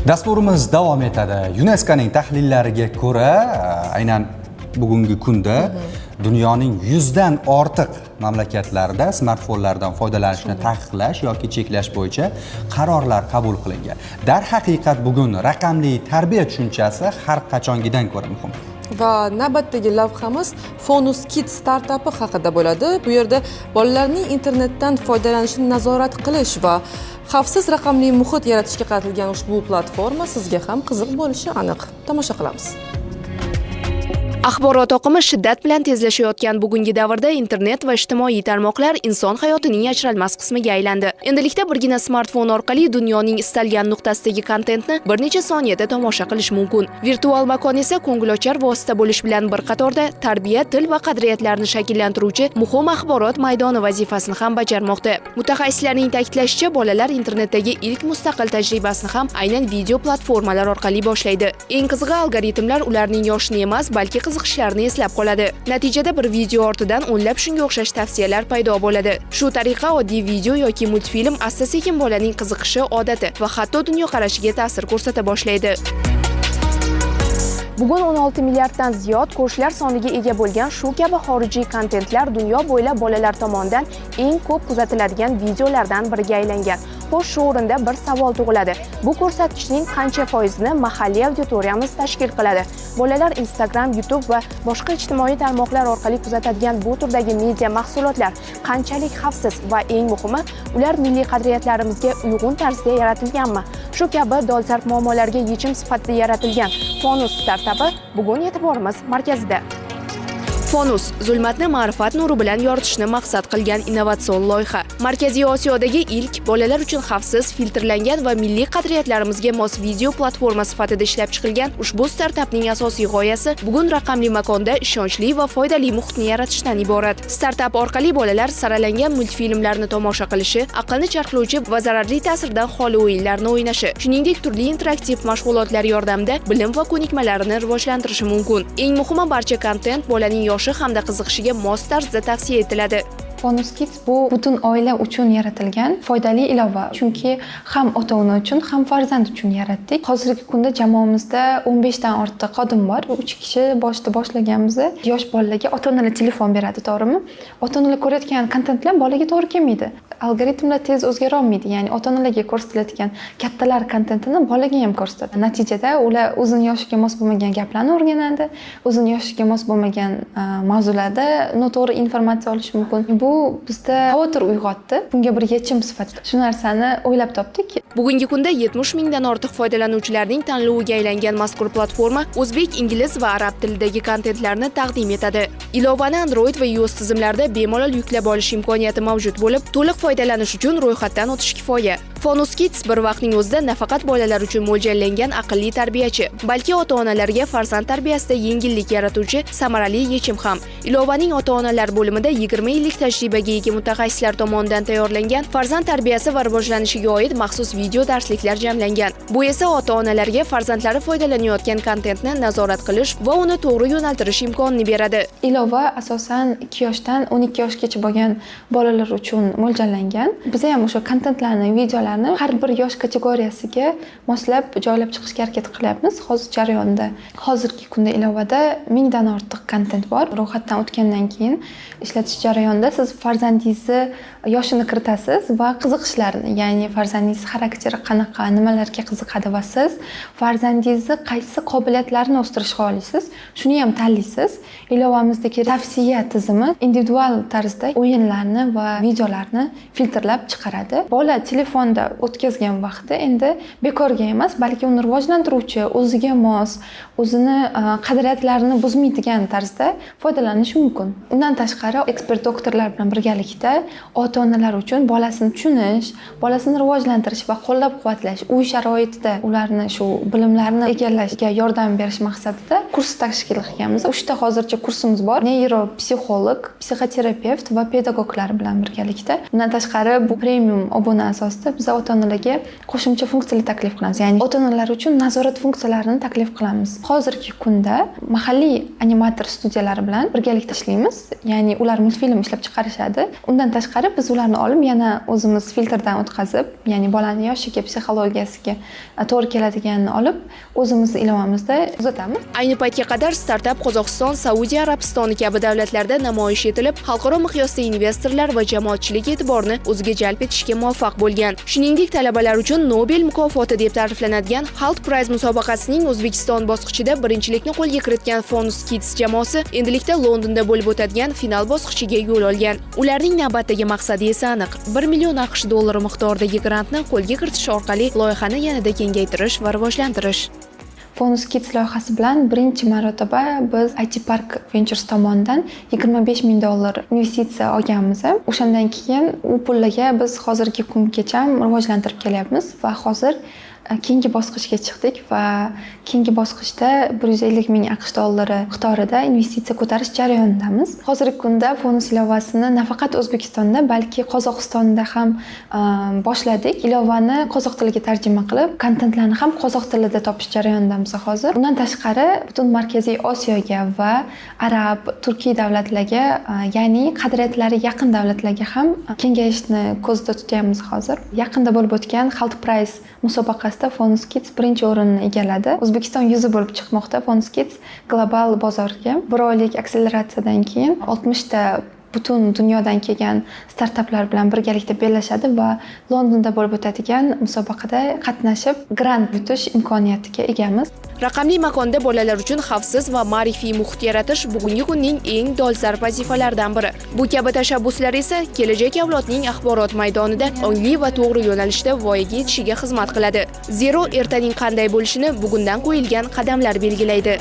Dasturimiz davom etadi. UNESCOning tahlillariga ko'ra, aynan bugungi kunda dunyoning 100 dan ortiq mamlakatlarda smartfonlardan foydalanishni taqiqlash yoki cheklash bo'yicha qarorlar qabul qilingan. Darhaqiqat bugun raqamli tarbiya tushunchasi har qachongidan ko'ra muhim. Va navbatdagi lavhamiz Fonus Kids startapi haqida bo'ladi. Bu yerda bolalarning internetdan foydalanishini nazorat qilish va xavfsiz raqamli muhit yaratishga qaratilgan ushbu platforma sizga ham qiziq bo'lishi aniq. Tomosha qilamiz. Axborot oqimi shiddat bilan tezlashayotgan bugungi davrda internet va ijtimoiy tarmoqlar inson hayotining ajralmas qismiga aylandi. Endilikda birgina smartfon orqali dunyoning istalgan nuqtasidagi kontentni bir necha soniyada tomosha qilish mumkin. Virtual makon esa ko'ngilochar vosita bo'lish bilan bir qatorda tarbiya, til va qadriyatlarni shakllantiruvchi muhim axborot maydoni vazifasini ham bajarmoqda. Mutaxassislarning ta'kidlashicha, bolalar internetdagi ilk mustaqil tajribasini ham aynan video platformalar orqali boshlaydi. Eng qizig'i, algoritmlar ularning yoshini emas, balki qiziqishlarini eslab qoladi. Natijada bir video ortidan o'nlab shunga o'xshash tavsiyalar paydo bo'ladi. Shu tariqa oddiy video yoki multfilm asta-sekin bolaning qiziqishi, odati va hatto dunyoqarashiga ta'sir ko'rsata boshlaydi. Bugun 16 milliarddan ziyod ko'rishlar soniga ega bo'lgan shu kabi xorijiy kontentlar dunyo bo'ylab bolalar tomonidan eng ko'p kuzatiladigan videolardan biriga aylangan. Xo'sh, shu o'rinda bir savol tug'iladi. Bu ko'rsatkichning qancha foizini mahalliy auditoriyamiz tashkil qiladi? Bolalar Instagram, YouTube va boshqa ijtimoiy tarmoqlar orqali kuzatadigan bu turdagi media mahsulotlar qanchalik xavfsiz va eng muhimi, ular milliy qadriyatlarimizga uyg'un tarzda yaratilganmi? Shu kabi dolzarb muammolarga yechim sifatida yaratilgan Fonus startapi bugun e'tiborimiz markazida. Fonus zulmatni ma'rifat nuri bilan yoritishni maqsad qilgan innovatsion loyiha. Markaziy Osiyodagi ilk bolalar uchun xavfsiz, filtrlangan va milliy qadriyatlarimizga mos video platforma sifatida ishlab chiqilgan ushbu startapning asosiy g'oyasi bugun raqamli makonda ishonchli va foydali muhitni yaratishdan iborat. Startap orqali bolalar saralangan multfilmlarni tomosha qilishi, aqlni charxlovchi va zararli ta'sirdan xoli o'yinlarni o'ynashi, shuningdek turli interaktiv mashg'ulotlar yordamida bilim va ko'nikmalarini rivojlantirishi mumkin. Eng muhimi, barcha kontent bolaning hamda qiziqishiga mos tarzda tavsiya etiladi. Fonus Kids bu butun oila uchun yaratilgan foydali ilova. Chunki ham ota-ona uchun, ham farzand uchun yaratdik. Hozirgi kunda jamoamizda 15 dan ortiq xodim bor. 3 kishi boshlaganmiz. Yosh bolalarga ota-onalar telefon beradi, to'g'rimi? Ota-onalar ko'rayotgan kontentlar bolaga to'g'ri kelmaydi. Algoritmlar tez o'zgara olmaydi. Ya'ni ota-onalarga ko'rsatiladigan kattalar kontentini bolaga ham ko'rsatadi. Natijada ular o'zining yoshiga mos bo'lmagan gaplarni o'rganadi, o'zining yoshiga mos bo'lmagan mavzularda noto'g'ri informatsiya olishi mumkin. Bu bizda xavotir uyg'otdi. Bunga bir yechim sifatida shu narsani o'ylab topdik. Bugungi kunda 70 mingdan ortiq foydalanuvchilarning tanloviga aylangan mazkur platforma o'zbek, ingliz va arab tilidagi kontentlarni taqdim etadi. Ilovani Android va iOS tizimlarida bemalol yuklab olish imkoniyati mavjud bo'lib, to'liq foydalanish uchun ro'yxatdan o'tish kifoya. Fonus Kids bir vaqtning o'zida nafaqat bolalar uchun mo'ljallangan aqlli tarbiyachi, balki ota-onalarga farzand tarbiyasida yengillik yaratuvchi samarali yechim ham. Ilovaning ota-onalar bo'limida 20 yillik tajribaga ega mutaxassislar tomonidan tayyorlangan farzand tarbiyasi va rivojlanishiga oid maxsus video darsliklar jamlangan. Bu esa ota-onalarga farzandlari foydalanayotgan kontentni nazorat qilish va uni to'g'ri yo'naltirish imkonini beradi. Ilova asosan 2 yoshdan 12 yoshgacha bo'lgan bolalar uchun mo'ljallangan. Biz ham o'sha kontentlarni, videolarni har bir yosh kategoriyasiga moslab joylab chiqishga harakat qilyapmiz. Hozir jarayonda. Hozirgi kunda ilovada 1000 dan ortiq kontent bor. Ro'yxatdan o'tgandan keyin ishlatish jarayonida siz farzandingizni yoshini kiritasiz va qiziqishlarini, ya'ni farzandingiz xarakteri qanaqa, nimalarga qiziqadi va siz farzandingizni qaysi qobiliyatlarini o'stirishga xohlaysiz, shuni ham tanlaysiz. Ilovamizdagi tavsiya tizimi individual tarzda o'yinlarni va videolarni filtrlab chiqaradi. Bola telefonda o'tkazgan vaqti endi bekorga emas, balki uni rivojlantiruvchi, o'ziga mos, o'zini qadriyatlarini buzmaydigan tarzda foydalanish mumkin. Undan tashqari, ekspert doktorlar bilan birgalikda ota-onalar uchun bolasini tushunish, bolasini rivojlantirish va qo'llab-quvvatlash, uy sharoitida ularni shu bilimlarni egallashga yordam berish maqsadida kurs tashkil qilganmiz. 3 ta hozircha kursimiz bor. Neyropsixolog, psixoterapevt va pedagoglar bilan birgalikda. Undan tashqari, bu premium obuna asosida biz ota-onalarga qo'shimcha funksiyalar taklif qilamiz. Ya'ni ota-onalar uchun nazorat funksiyalarini taklif qilamiz. Hozirgi kunda mahalliy animator studiyalari bilan birgalikda ishlaymiz. Ya'ni ular multfilm ishlab chiqaradi chiqarishadi. Undan tashqari biz ularni olib yana o'zimiz filtrdan o'tkazib, ya'ni bolani yoshiga, psixologiyasiga to'g'ri keladiganini olib o'zimiz ilovamizda uzatamiz. Ayni paytga qadar startap Qozog'iston, Saudiya Arabistoni kabi davlatlarda namoyish etilib, xalqaro miqyosda investorlar va jamoatchilik e'tiborini o'ziga jalb etishga muvaffaq bo'lgan. Shuningdek, talabalar uchun Nobel mukofoti deb ta'riflanadigan Health Prize musobaqasining O'zbekiston bosqichida birinchilikni qo'lga kiritgan Fonus Kids jamoasi endilikda Londonda bo'lib o'tadigan final bosqichiga yo'l olgan. Ularning navbatdagi maqsadi esa aniq: 1 million AQSh dollari miqdoridagi grantni qo'lga kiritish orqali loyihani yanada kengaytirish va rivojlantirish. Fonus Kids loyihasi bilan birinchi marotaba biz IT Park Ventures tomonidan 25 ming dollar investitsiya olganmiz. O'shandan keyin u pullarga biz hozirgi kungacha rivojlantirib kelyapmiz va hozir keyingi bosqichga chiqdik va keyingi bosqichda 150 ming AQSh dollari miqdorida investitsiya ko'tarish jarayonidamiz. Hozirgi kunda Fonus ilovasini nafaqat O'zbekistonda, balki Qozog'istonda ham boshladik. Ilovani qozoq tiliga tarjima qilib, kontentlarni ham qozoq tilida topish jarayonidamiz hozir. Undan tashqari butun Markaziy Osiyoga va Arab, Turkiy davlatlarga, ya'ni qadriyatlari yaqin davlatlarga ham kengayishni ko'zda tutyapmiz hozir. Yaqinda bo'lib o'tgan Health Prize musobaqasida Fonus Kids birinchi o'rinni egalladi. O'zbekiston yuzi bo'lib chiqmoqda Fonus Kids global bozorga. Bir oylik akseleratsiyadan keyin 60 ta butun dunyodan kelgan startaplar bilan birgalikda bellashadi va Londonda bo'lib o'tadigan musobaqada qatnashib grant yutish imkoniyatiga egamiz. Raqamli makonda bolalar uchun xavfsiz va ma'rifiy muhit yaratish bugungi kunning eng dolzarb vazifalaridan biri. Bu kabi tashabbuslar esa kelajak avlodning axborot maydonida ongli va to'g'ri yo'nalishda voyaga yetishiga xizmat qiladi. Zero ertaning qanday bo'lishini bugundan qo'yilgan qadamlar belgilaydi.